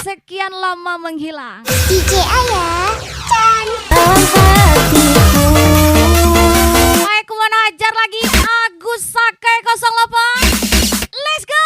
Sekian lama menghilang. DJ Ayah Cantik hatiku. Baik, kemana hajar lagi Agus Sakai 08. Let's go.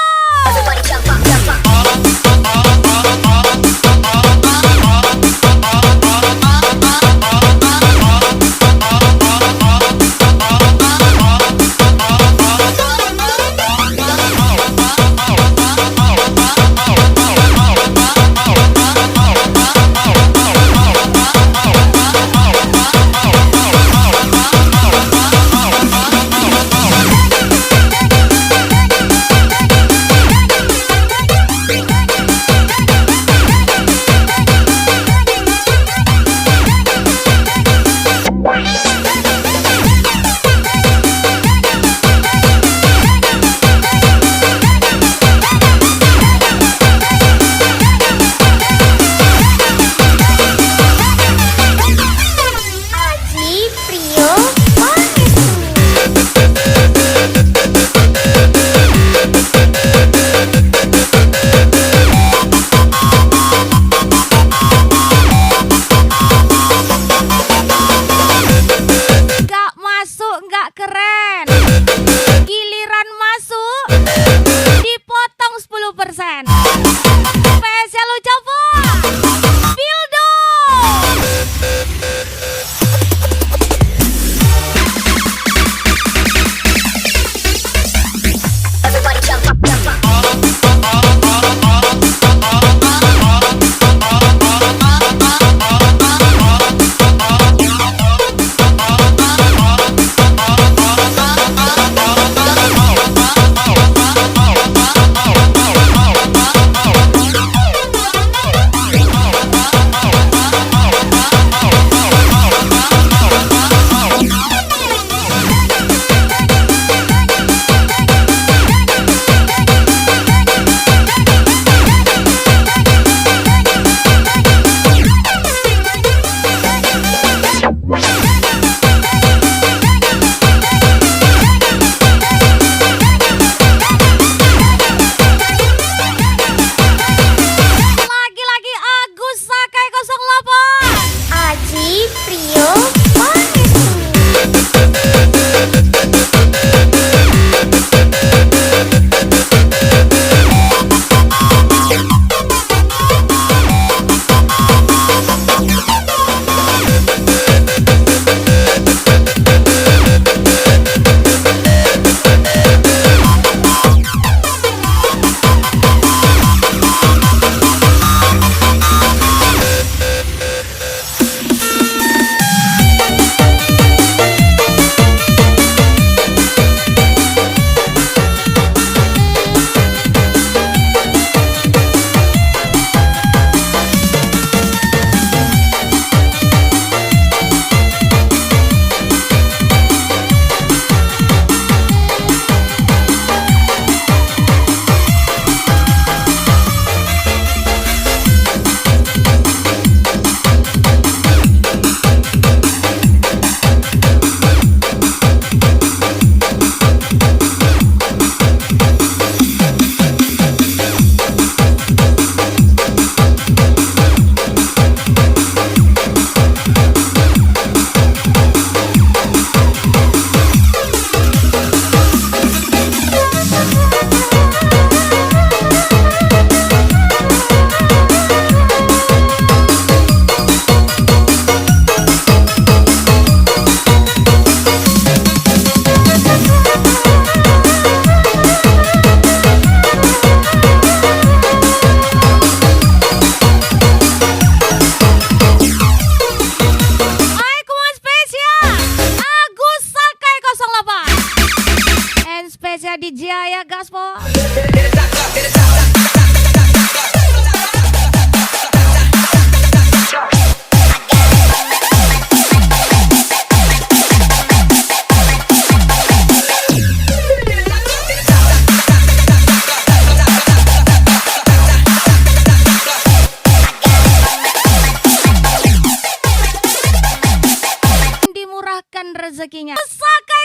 rezekinya. Sakai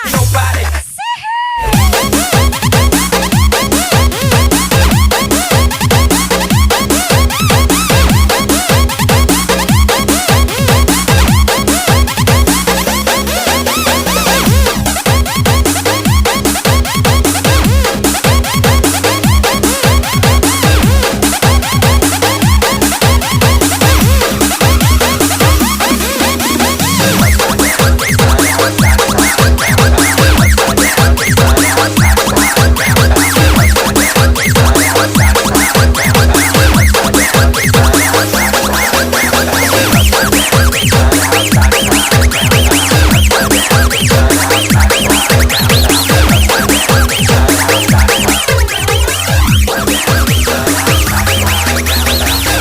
08. Nobody.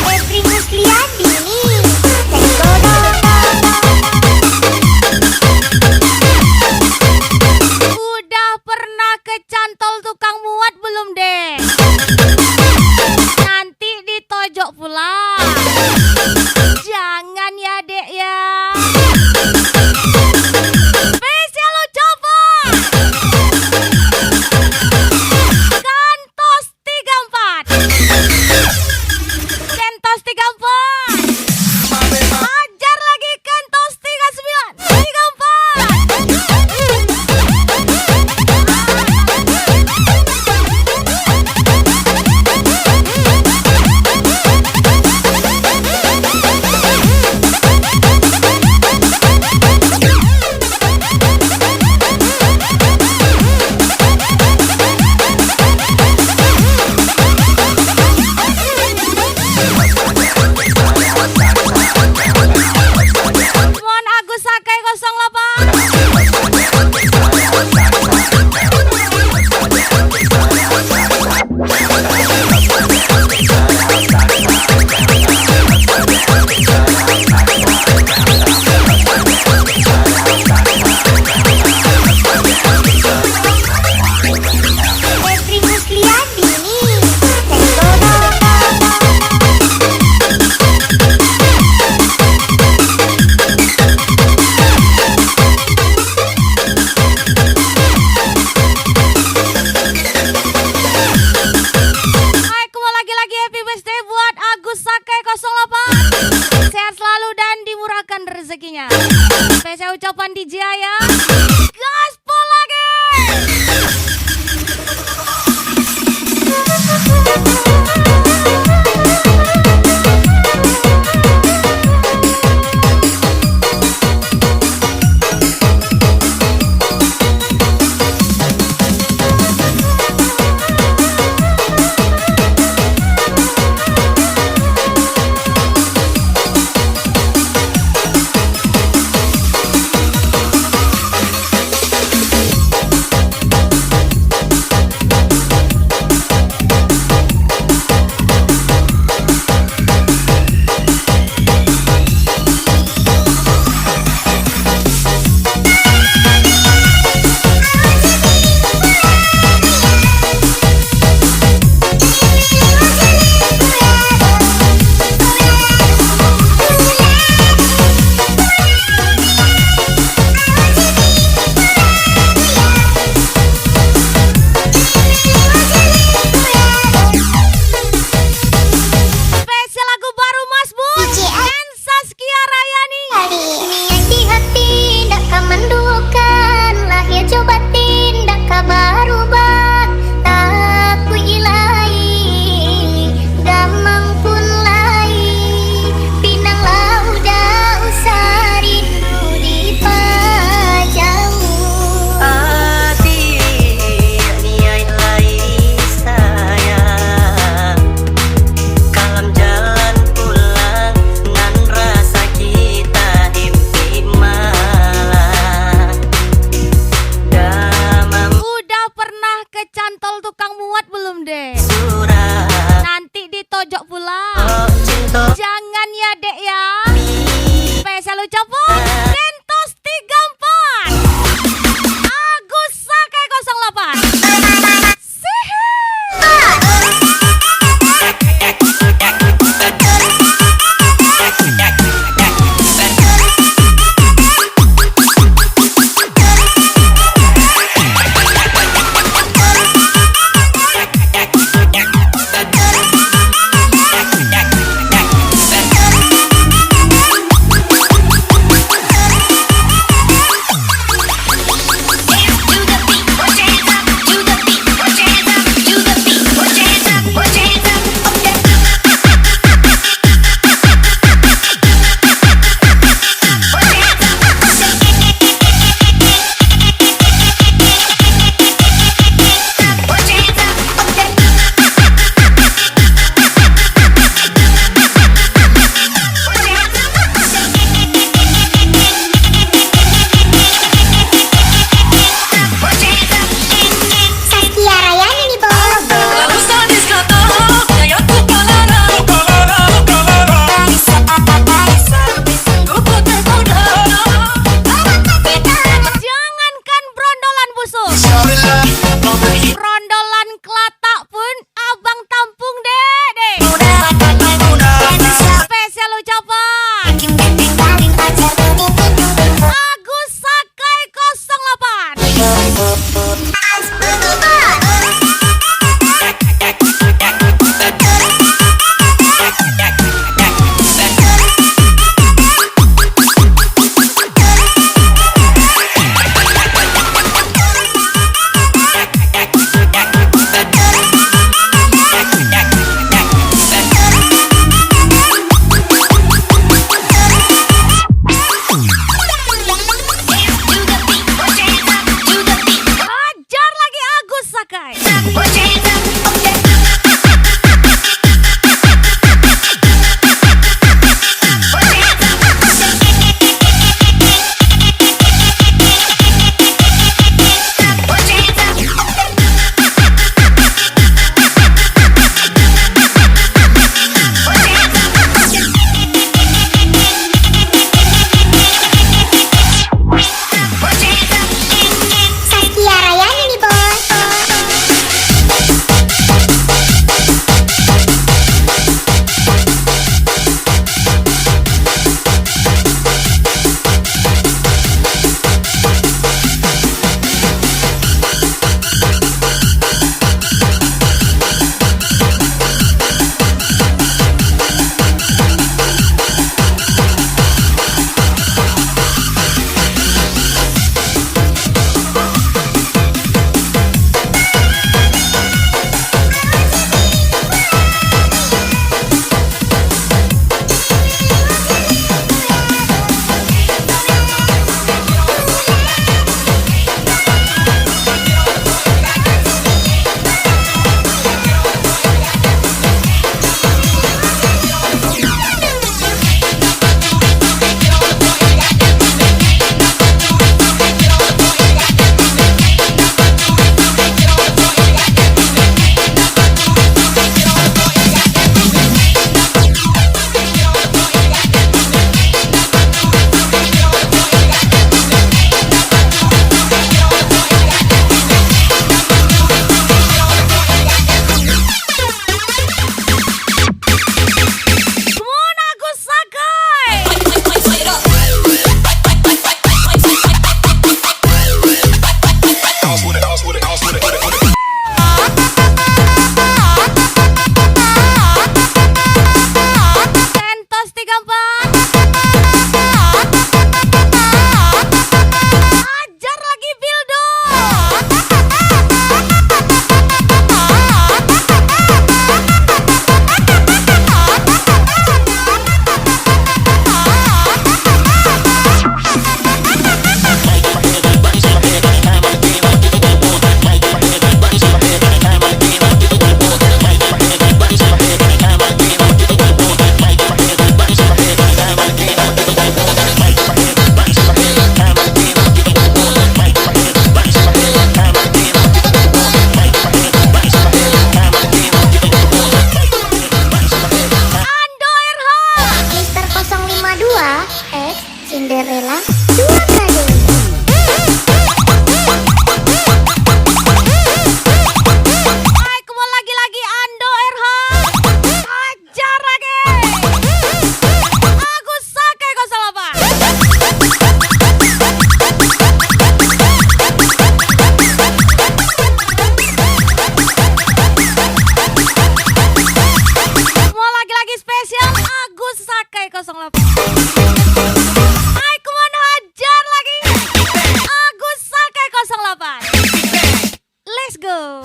Febri Musliani. Tenggoro. Udah pernah kecantol tukang muat belum deh? Nanti ditojok pula. Jangan ya dek ya. Spesial ucapan Kantos 34. Kentos 34. Ajar lagi Kentos 39. 34. Mon Agus Sakai 08. Febri Musliani. Tenggoro. Hai, kembali lagi happy birthday buat Agus Sakai 08. Sehat selalu dan dimurahkan rezekinya. Spesial ucapan DJ ya. Gaspol lagi. Cinderella 2 kali. Hai, kembali lagi Ando RH. Hajar lagi. Agus Sakai 08. Mau lagi spesial Agus Sakai 08. Hai, kemana hajar lagi Agus Sakai 08. Let's go.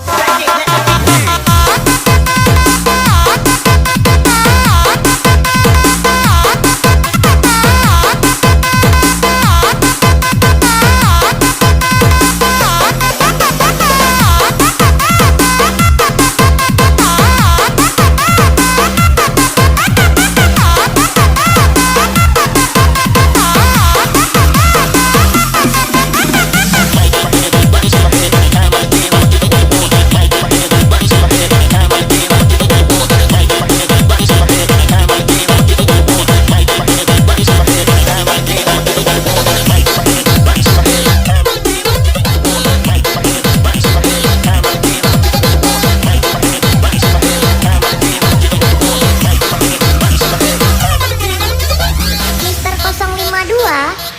Mister 052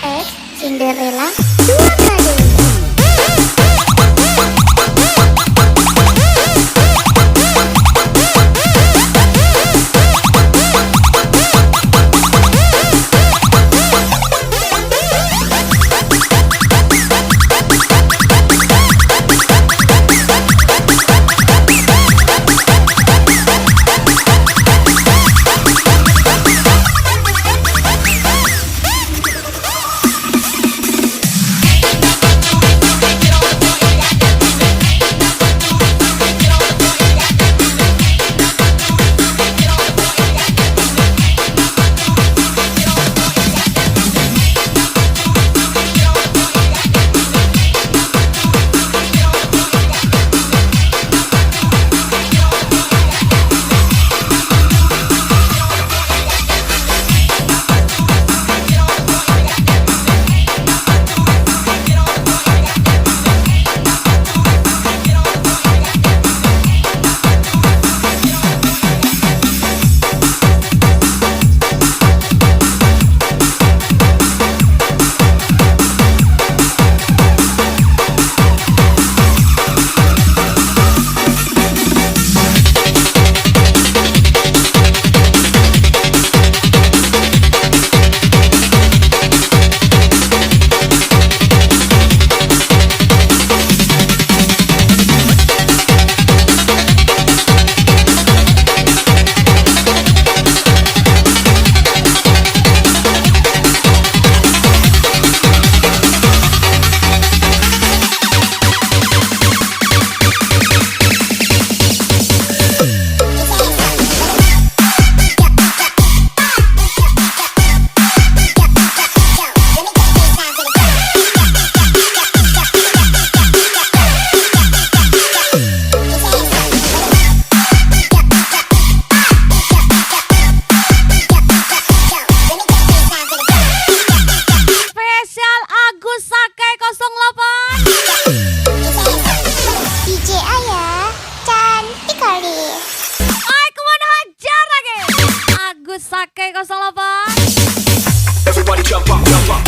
X Cinderella 2 kali. Spesial Agus Sakai 08. DJ Ayah cantik kali. Hai, kemana hajar lagi Agus Sakai 08. Everybody jump up, jump up.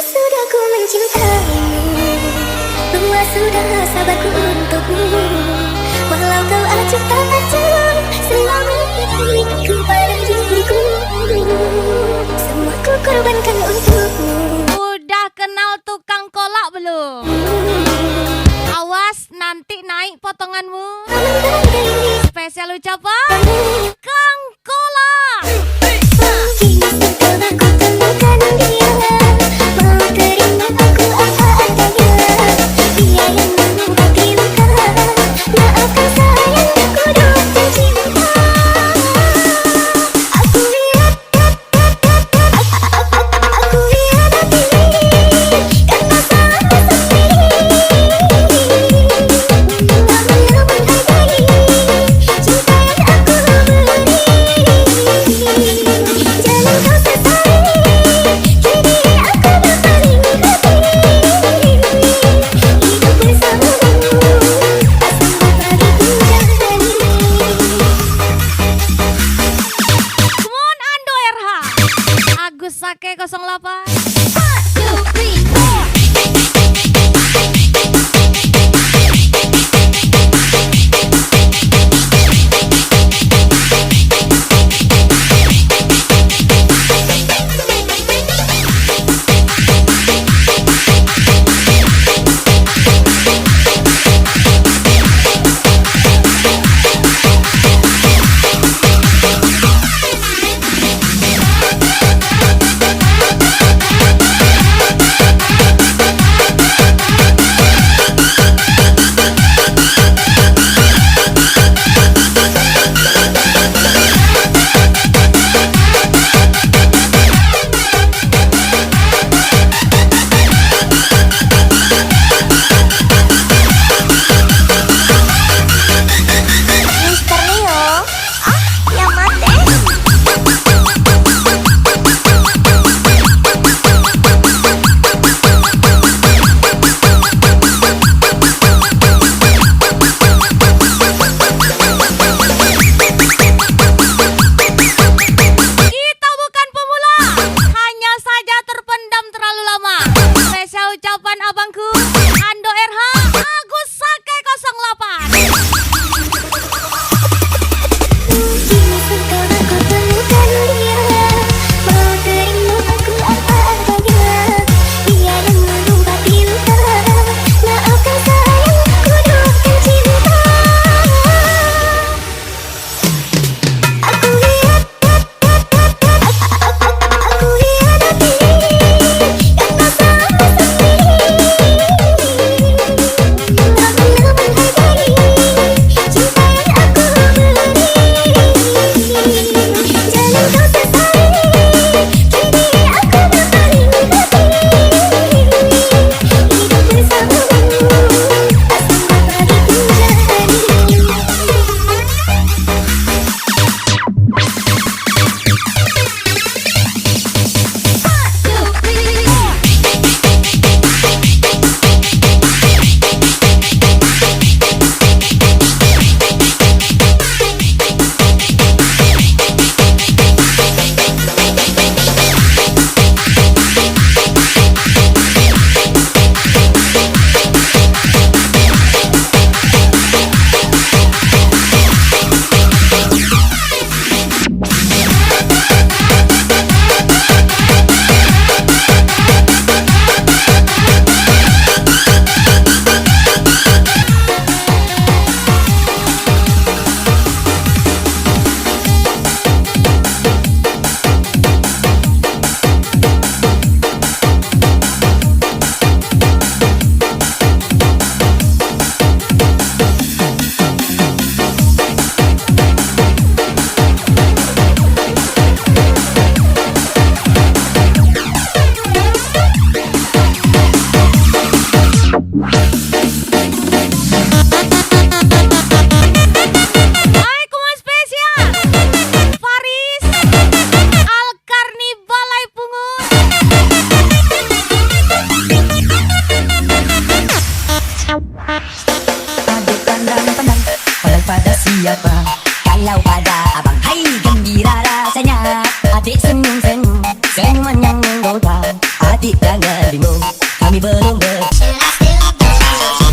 sudah ku mencintaimu, luas sudah sabarku untukmu. Walau kau acuh tak acuh, selama ini ku pada diriku. Semua ku korbankan untukmu. Udah kenal tukang kolak belum? Awas nanti naik potonganmu. Spesial ucapan Kang Kolak. Kini setelah ku temukan dia, mau terima aku apa adanya. Dia yang mengobati luka, maafkan sayang ku duka cinta. Aku lihat hati karena sangat sepi. Tak pernah menghargai cinta yang aku beri. Jangan kau sesali, kini aku berpaling hati. Hidup bersamamu, asal bagiku jalani. Come on Ando RH. Agus Sake 08. Mister Leo, ya mate. Kita bukan pemula, hanya saja terpendam terlalu lama. Spesial ucapan abangku Ando RH Agus Sake 08. Kini setelah ku temukan dia, mau terima aku apa adanya. Dia yang mengobati luka, maafkan sayang ku duka cinta. Aku lihat hati karena sangat sepi. belum ber Should I still go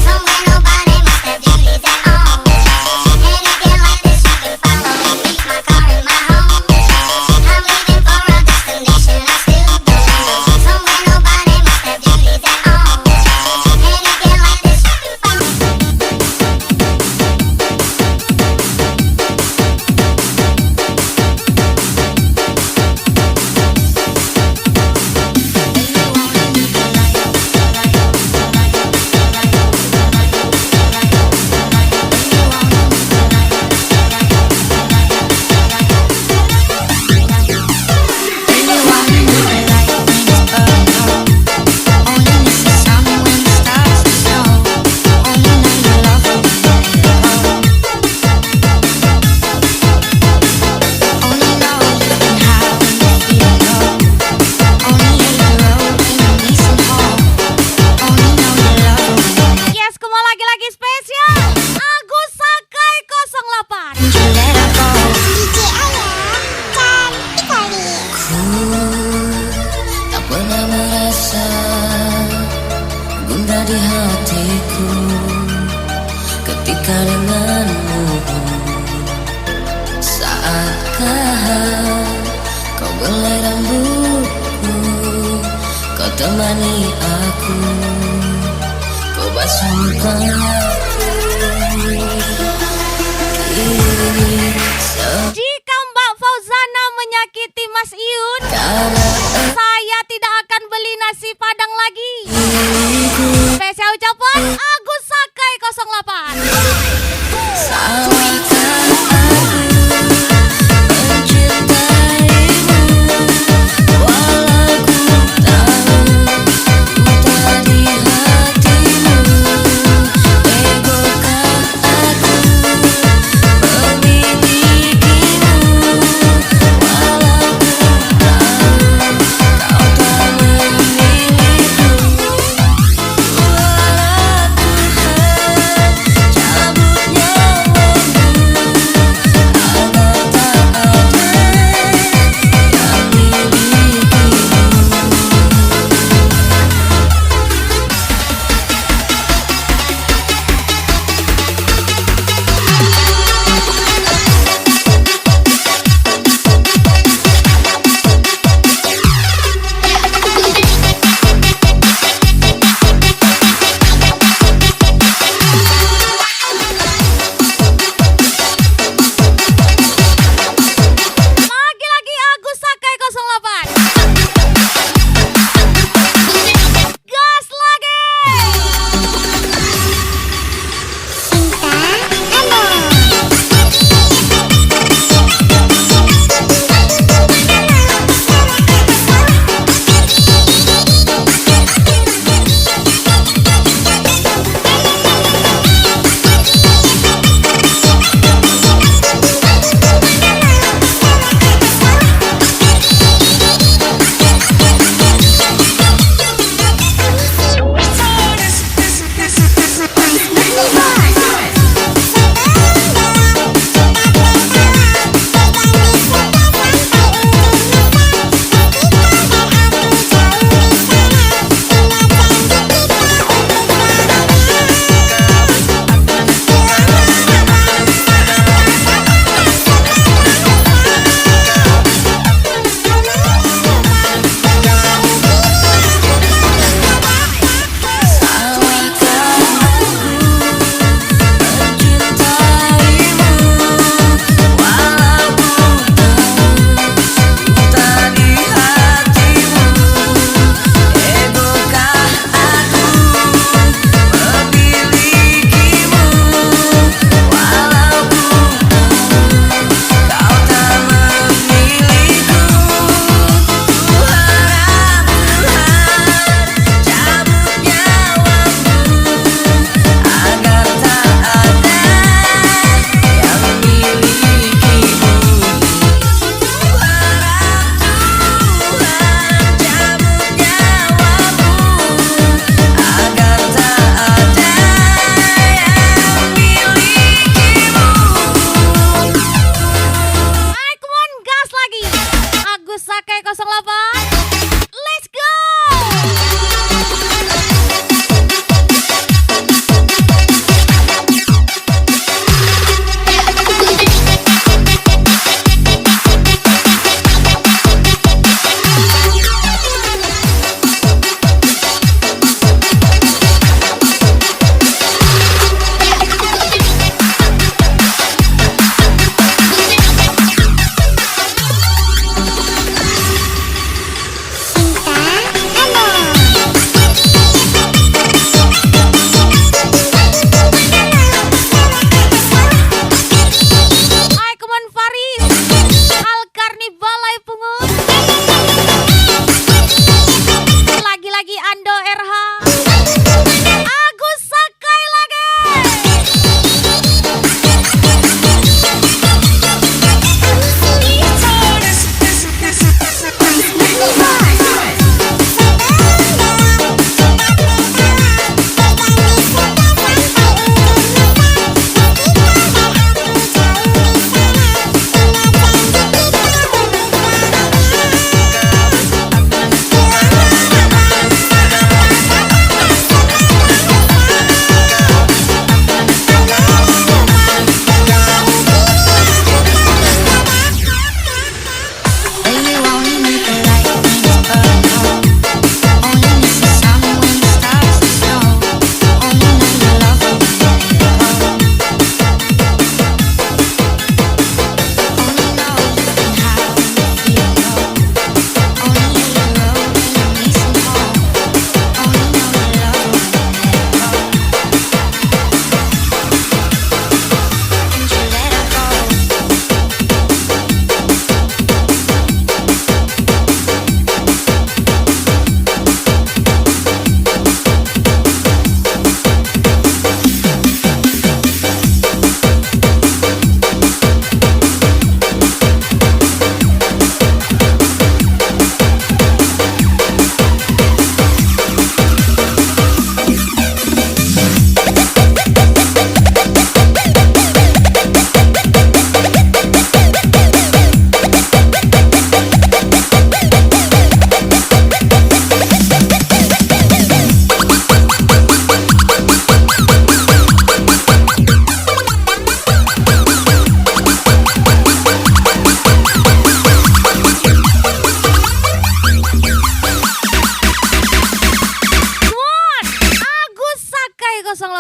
somewhere nobody must have duties at all? And again like this, you can follow me, leave my car in my home. I'm leaving for a destination. I still go somewhere nobody must have duties at all. And again like this, you can follow me. Yes, kembali lagi-lagi spesial Agus Sakai 08. DJ Ayah cantik kali. Tak pernah merasa gundah di hatiku ketika denganmu. Saatkah kau belai rambutku, kau temani aku, kau basuh mukaku. Kini Jika Mbak Fauzana menyakiti Mas Iun, karena saya tidak akan beli nasi padang lagi. Spesial ucapan Agus Sakai 08. salahkah aku mencintaimu, walau ku tahu ku tak di hatimu. Tegakah aku memilikimu, walau ku tahu kau tak memilikiku. Walau Tuhan cabutnya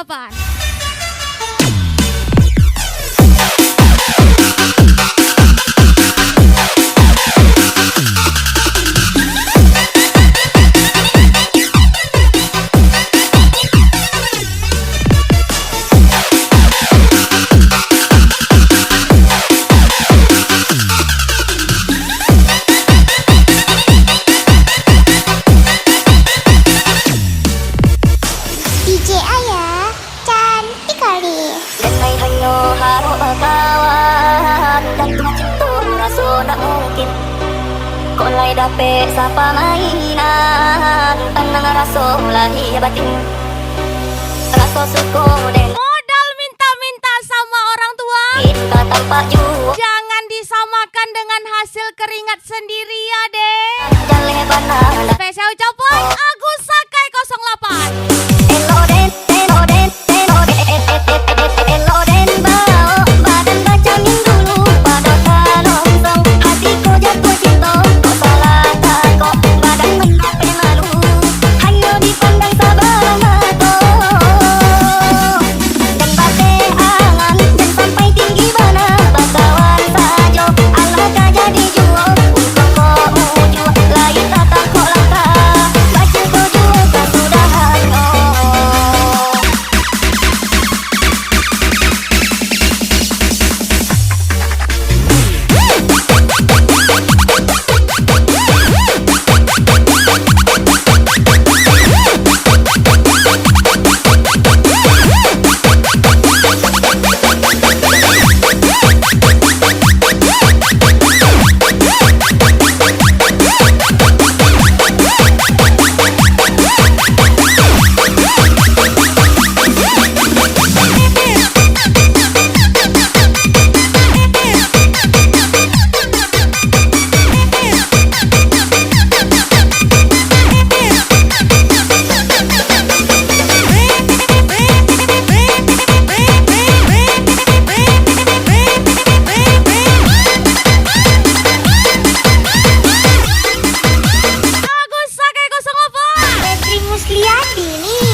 08. DJ Ayah cantik kali. Denai hanyo haro kawan dan cintum raso nak mungkin. Kolai dape sapa mainan tenang raso lahi batin. Raso suko den Modal minta-minta sama orang tua. kita tanpa jua. Jangan disamakan dengan hasil keringat sendiri ya, Dek. Jale banana. Spesial ucapan Agus Sakai 08. Eloden bau badan kacangin dulu pada kalongsong hatiku jatuh cinta kok salah kok badan mengape malu hanya dipandang sabar mata dan bate angan dan sampai tinggi mana bakawan sajo Allah kaja dijual untuk kau muju lain tak kok langkah baca tuju kesudahan Agus Sakai 08. Febri Musliandi nih.